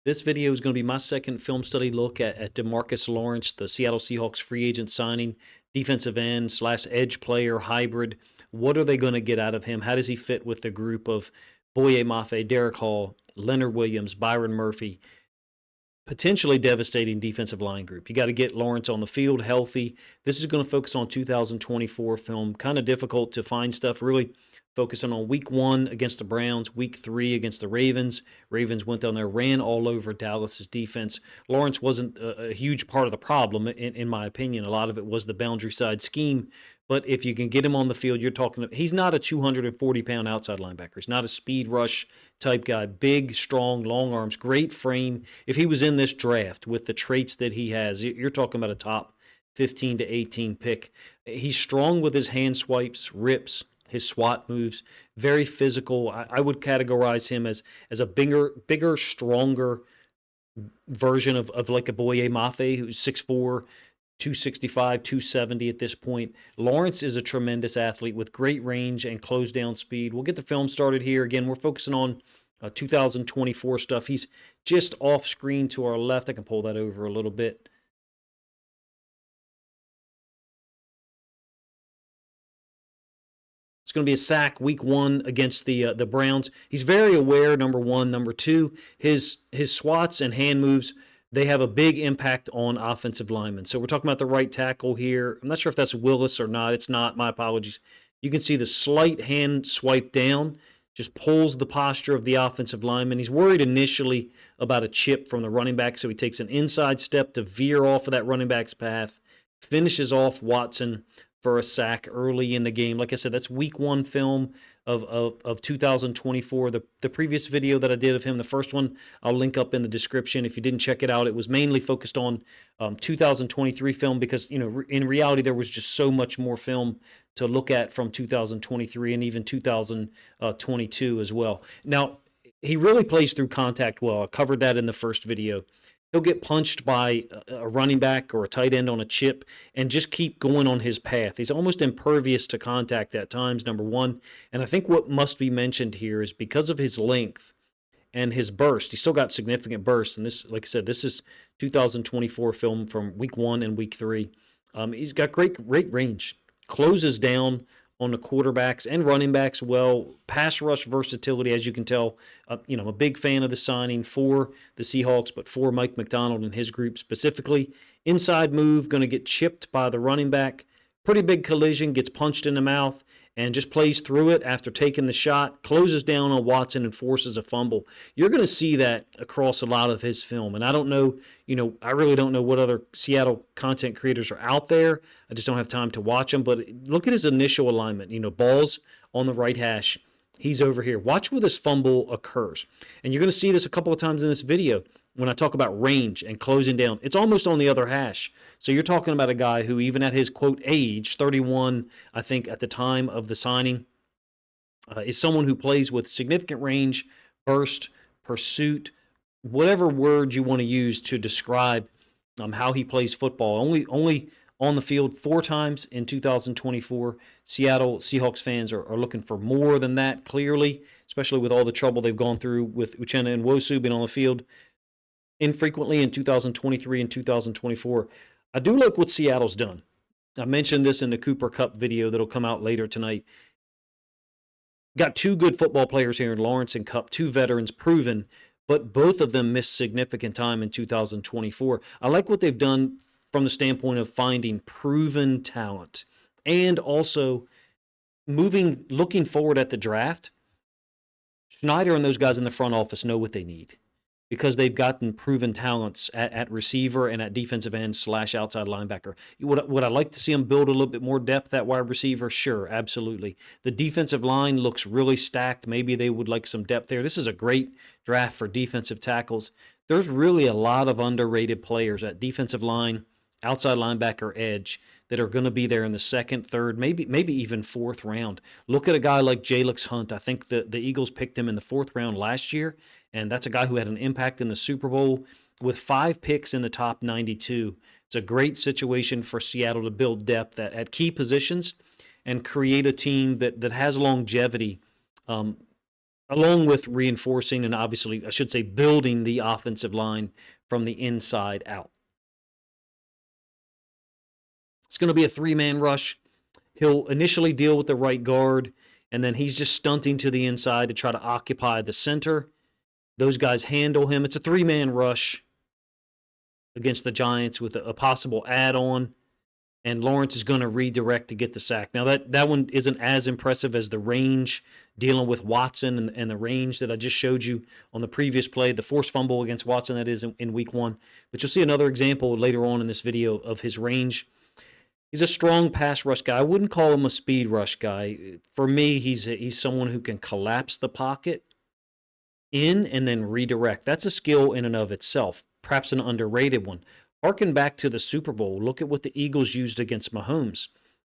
This video is going to be my second film study look at Demarcus Lawrence, the Seattle Seahawks free agent signing, defensive end slash edge player hybrid. What are they going to get out of him? How does he fit with the group of Boye Mafe, Derek Hall, Leonard Williams, Byron Murphy? Potentially devastating defensive line group. You got to get Lawrence on the field healthy. This is going to focus on 2024 film. Kind of difficult to find stuff. Really focusing on week 1 against the Browns, week 3 against the Ravens. Ravens went down there, ran all over Dallas's defense. Lawrence wasn't a huge part of the problem, in my opinion. A lot of it was the boundary side scheme. But if you can get him on the field, you're talking. He's not a 240-pound outside linebacker. He's not a speed rush type guy. Big, strong, long arms, great frame. If he was in this draft with the traits that he has, you're talking about a top 15 to 18 pick. He's strong with his hand swipes, rips, his SWAT moves, very physical. I would categorize him as a bigger, stronger version of like a Boye Mafe, who's 6'4", 265, 270 at this point. Lawrence is a tremendous athlete with great range and close down speed. We'll get the film started here. Again, we're focusing on 2024 stuff. He's just off screen to our left. I can pull that over a little bit. It's going to be a sack week 1 against the Browns. He's very aware, number 1. Number 2, his swats and hand moves, they have a big impact on offensive linemen. So we're talking about the right tackle here. I'm not sure if that's Willis or not. It's not. My apologies. You can see the slight hand swipe down just pulls the posture of the offensive lineman. He's worried initially about a chip from the running back, so he takes an inside step to veer off of that running back's path, finishes off Watson for a sack early in the game. Like I said, that's week 1 film of 2024. The previous video that I did of him, the first one, I'll link up in the description. If you didn't check it out, it was mainly focused on 2023 film because, in reality, there was just so much more film to look at from 2023 and even 2022 as well. Now, he really plays through contact well. I covered that in the first video. He'll get punched by a running back or a tight end on a chip and just keep going on his path. He's almost impervious to contact at times, number 1. And I think what must be mentioned here is because of his length and his burst, he's still got significant burst. And this, like I said, this is 2024 film from week 1 and week 3. He's got great range, closes down on the quarterbacks and running backs well, pass rush versatility, as you can tell. I'm a big fan of the signing for the Seahawks, but for Mike McDonald and his group specifically. Inside move, going to get chipped by the running back. Pretty big collision, gets punched in the mouth, and just plays through it after taking the shot, closes down on Watson and forces a fumble. You're going to see that across a lot of his film. And I don't know, I really don't know what other Seattle content creators are out there. I just don't have time to watch them. But look at his initial alignment. Balls on the right hash. He's over here. Watch where this fumble occurs. And you're going to see this a couple of times in this video when I talk about range and closing down. It's almost on the other hash. So you're talking about a guy who, even at his, quote, age, 31, I think, at the time of the signing, is someone who plays with significant range, burst, pursuit, whatever word you want to use to describe how he plays football. Only on the field 4 times in 2024. Seattle Seahawks fans are looking for more than that, clearly, especially with all the trouble they've gone through with Uchenna and Nwosu being on the field infrequently in 2023 and 2024. I do like what Seattle's done. I mentioned this in the Cooper Cup video that'll come out later tonight. Got 2 good football players here in Lawrence and Cup, 2 veterans proven, but both of them missed significant time in 2024. I like what they've done from the standpoint of finding proven talent and also looking forward at the draft. Schneider and those guys in the front office know what they need because they've gotten proven talents at receiver and at defensive end / outside linebacker. Would I like to see them build a little bit more depth at wide receiver? Sure, absolutely. The defensive line looks really stacked. Maybe they would like some depth there. This is a great draft for defensive tackles. There's really a lot of underrated players at defensive line, outside linebacker, edge that are going to be there in the 2nd, 3rd, maybe even 4th round. Look at a guy like Jalix Hunt. I think the Eagles picked him in the 4th round last year, and that's a guy who had an impact in the Super Bowl with 5 picks in the top 92. It's a great situation for Seattle to build depth at key positions and create a team that has longevity along with reinforcing and obviously, I should say, building the offensive line from the inside out. It's going to be a three-man rush. He'll initially deal with the right guard, and then he's just stunting to the inside to try to occupy the center. Those guys handle him. It's a three-man rush against the Giants with a possible add-on, and Lawrence is going to redirect to get the sack. Now, that one isn't as impressive as the range dealing with Watson and the range that I just showed you on the previous play, the forced fumble against Watson, that is, in week 1. But you'll see another example later on in this video of his range. He's a strong pass rush guy. I wouldn't call him a speed rush guy. For me, he's someone who can collapse the pocket in and then redirect. That's a skill in and of itself, perhaps an underrated one. Harken back to the Super Bowl. Look at what the Eagles used against Mahomes.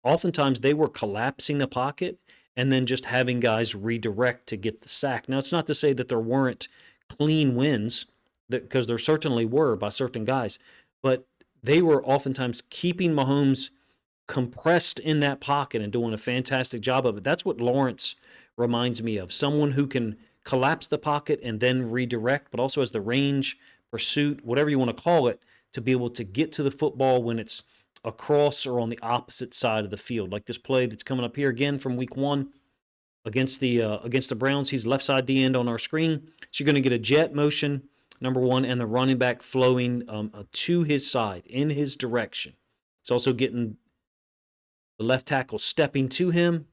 Oftentimes, they were collapsing the pocket and then just having guys redirect to get the sack. Now, it's not to say that there weren't clean wins, because there certainly were by certain guys, but they were oftentimes keeping Mahomes compressed in that pocket and doing a fantastic job of it. That's what Lawrence reminds me of, someone who can collapse the pocket and then redirect, but also has the range, pursuit, whatever you want to call it, to be able to get to the football when it's across or on the opposite side of the field. Like this play that's coming up here again from week 1 against the Browns. He's left side D end on our screen. So you're going to get a jet motion, number 1, and the running back flowing to his side, in his direction. It's also getting the left tackle stepping to him.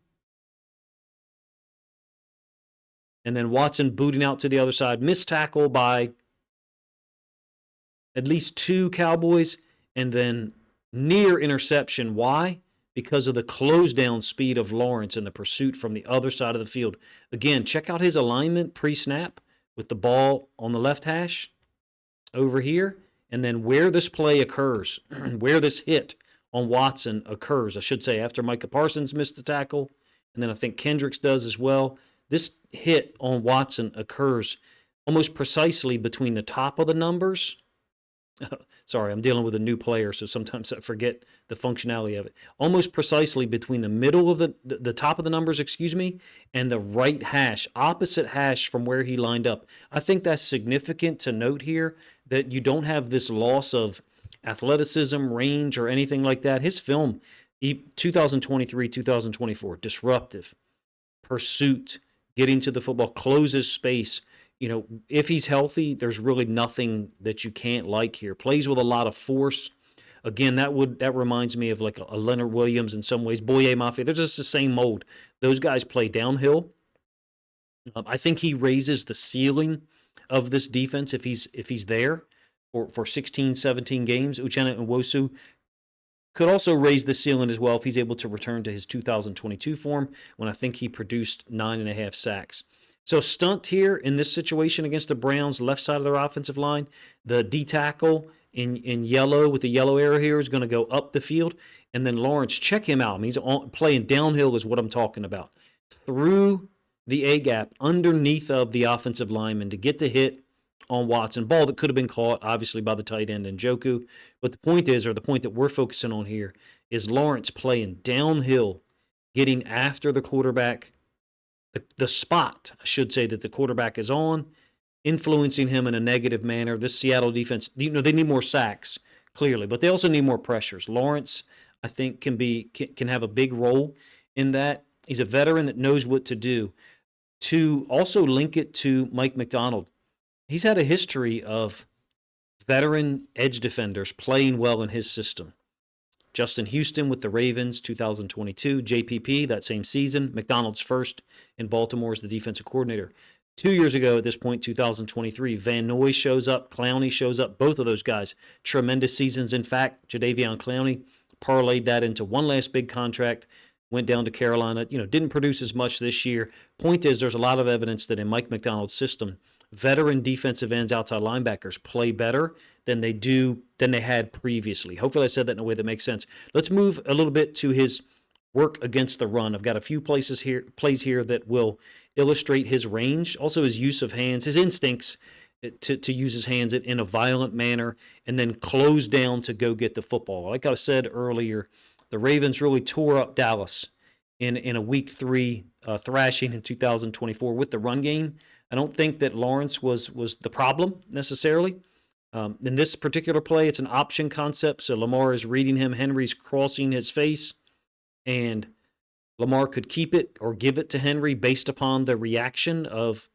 And then Watson booting out to the other side. Missed tackle by at least 2 Cowboys, and then near interception. Why? Because of the close down speed of Lawrence and the pursuit from the other side of the field. Again, check out his alignment pre-snap with the ball on the left hash over here, and then where this play occurs, where this hit on Watson occurs, I should say, after Micah Parsons missed the tackle, and then I think Kendricks does as well. This hit on Watson occurs almost precisely between the top of the numbers. Sorry, I'm dealing with a new player, so sometimes I forget the functionality of it. Almost precisely between the middle of the top of the numbers, and the right hash, opposite hash from where he lined up. I think that's significant to note here, that you don't have this loss of athleticism, range, or anything like that. His film, 2023, 2024, disruptive, pursuit, getting to the football, closes space. If he's healthy, there's really nothing that you can't like here. Plays with a lot of force. Again, that reminds me of like a Leonard Williams in some ways. Boye Mafia, they're just the same mold. Those guys play downhill. I think he raises the ceiling of this defense if he's there for 16, 17 games. Uchenna Nwosu could also raise the ceiling as well if he's able to return to his 2022 form, when I think he produced 9.5 sacks. So stunt here in this situation against the Browns, left side of their offensive line. The D tackle in yellow with the yellow arrow here is going to go up the field. And then Lawrence, check him out. He's playing downhill is what I'm talking about. Through the A-gap, underneath of the offensive lineman to get the hit on Watson. Ball that could have been caught, obviously, by the tight end Njoku. But the point is, or the point that we're focusing on here, is Lawrence playing downhill, getting after the quarterback, the spot, I should say, that the quarterback is on, influencing him in a negative manner. This Seattle defense, they need more sacks, clearly, but they also need more pressures. Lawrence, I think, can have a big role in that. He's a veteran that knows what to do. To also link it to Mike Macdonald, he's had a history of veteran edge defenders playing well in his system. Justin Houston with the Ravens, 2022. JPP that same season. McDonald's first in Baltimore as the defensive coordinator. 2 years ago at this point, 2023, Van Noy shows up. Clowney shows up. Both of those guys, tremendous seasons. In fact, Jadeveon Clowney parlayed that into one last big contract. Went down to Carolina. Didn't produce as much this year. Point is, there's a lot of evidence that in Mike Macdonald's system, veteran defensive ends, outside linebackers play better than they had previously. Hopefully I said that in a way that makes sense. Let's move a little bit to his work against the run. I've got a few plays here that will illustrate his range, also his use of hands, his instincts to use his hands in a violent manner, and then close down to go get the football. Like I said earlier, the Ravens really tore up Dallas in a week 3 thrashing in 2024 with the run game. I don't think that Lawrence was the problem necessarily. In this particular play, it's an option concept, so Lamar is reading him. Henry's crossing his face, and Lamar could keep it or give it to Henry based upon the reaction of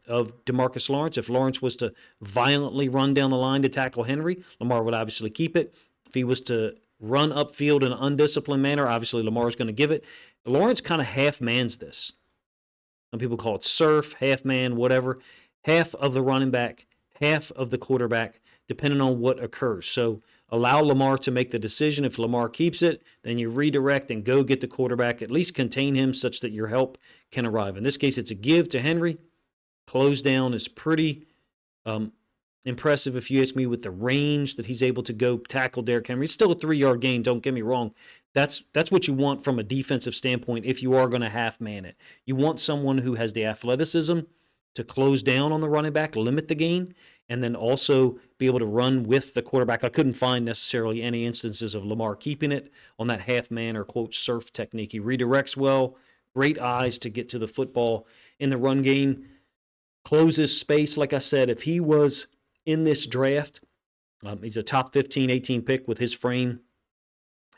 Demarcus Lawrence. If Lawrence was to violently run down the line to tackle Henry, Lamar would obviously keep it. If he was to run upfield in an undisciplined manner, obviously Lamar is going to give it. Lawrence kind of half-mans this. Some people call it surf, half-man, whatever. Half of the running back, half of the quarterback, depending on what occurs. So allow Lamar to make the decision. If Lamar keeps it, then you redirect and go get the quarterback. At least contain him such that your help can arrive. In this case, it's a give to Henry. Close down is pretty impressive, if you ask me, with the range that he's able to go tackle Derrick Henry. It's still a 3-yard gain, don't get me wrong. That's what you want from a defensive standpoint if you are going to half-man it. You want someone who has the athleticism to close down on the running back, limit the gain, and then also be able to run with the quarterback. I couldn't find necessarily any instances of Lamar keeping it on that half-man or, quote, surf technique. He redirects well, great eyes to get to the football in the run game, closes space. Like I said, if he was in this draft, he's a top 15, 18 pick with his frame,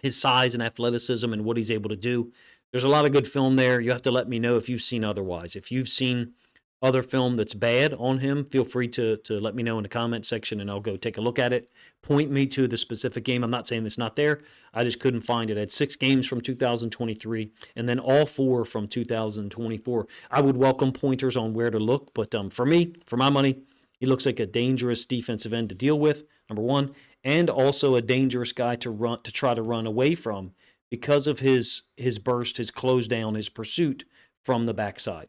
his size and athleticism and what he's able to do. There's a lot of good film there. You have to let me know if you've seen otherwise. If you've seen other film that's bad on him, feel free to let me know in the comment section, and I'll go take a look at it. Point me to the specific game. I'm not saying it's not there. I just couldn't find it. I had 6 games from 2023 and then all 4 from 2024. I would welcome pointers on where to look, but for me, for my money, he looks like a dangerous defensive end to deal with, number one, and also a dangerous guy to try to run away from because of his burst, his close down, his pursuit from the backside.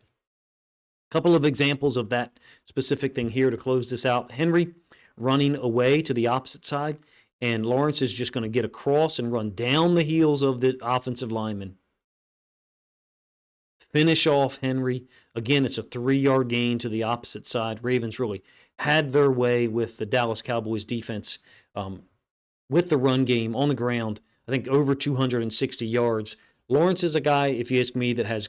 Couple of examples of that specific thing here to close this out. Henry running away to the opposite side, and Lawrence is just going to get across and run down the heels of the offensive lineman. Finish off Henry. Again, it's a 3-yard gain to the opposite side. Ravens really had their way with the Dallas Cowboys defense with the run game on the ground. I think over 260 yards. Lawrence is a guy, if you ask me, that has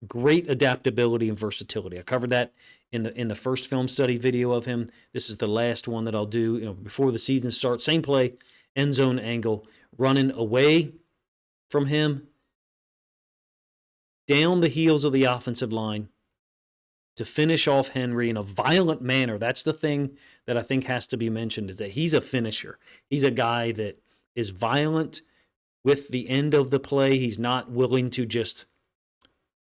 great adaptability and versatility. I covered that in the first film study video of him. This is the last one that I'll do before the season starts. Same play, end zone angle, running away from him, down the heels of the offensive line to finish off Henry in a violent manner. That's the thing that I think has to be mentioned, is that he's a finisher. He's a guy that is violent with the end of the play. He's not willing to just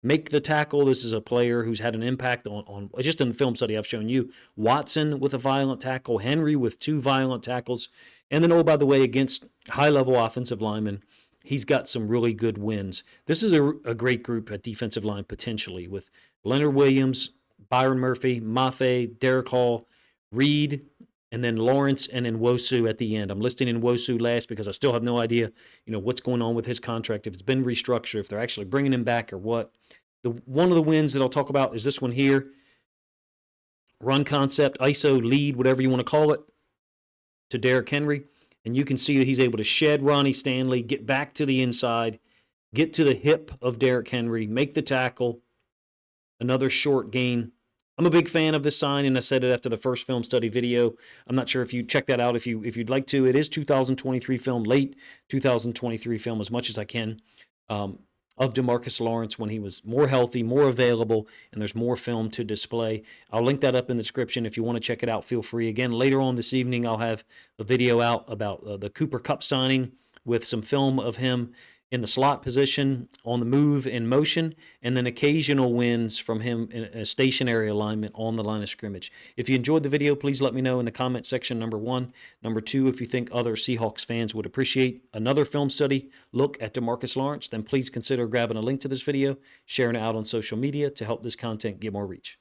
make the tackle. This is a player who's had an impact on just in the film study I've shown you. Watson with a violent tackle, Henry with 2 violent tackles, and then, oh, by the way, against high-level offensive linemen, he's got some really good wins. This is a great group at defensive line potentially with Leonard Williams, Byron Murphy, Mafe, Derek Hall, Reed, and then Lawrence and Nwosu at the end. I'm listing Nwosu last because I still have no idea, what's going on with his contract, if it's been restructured, if they're actually bringing him back or what. One of the wins that I'll talk about is this one here. Run concept, ISO, lead, whatever you want to call it, to Derrick Henry. And you can see that he's able to shed Ronnie Stanley, get back to the inside, get to the hip of Derrick Henry, make the tackle, another short gain. I'm a big fan of this sign, and I said it after the first film study video. I'm not sure if you check that out if you'd like to. It is 2023 film, late 2023 film, as much as I can, of Demarcus Lawrence when he was more healthy, more available, and there's more film to display. I'll link that up in the description. If you want to check it out, feel free. Again, later on this evening, I'll have a video out about the Cooper Kupp signing with some film of him in the slot position, on the move, in motion, and then occasional wins from him in a stationary alignment on the line of scrimmage. If you enjoyed the video, please let me know in the comment section, number 1. Number 2, if you think other Seahawks fans would appreciate another film study look at Demarcus Lawrence, then please consider grabbing a link to this video, sharing it out on social media to help this content get more reach.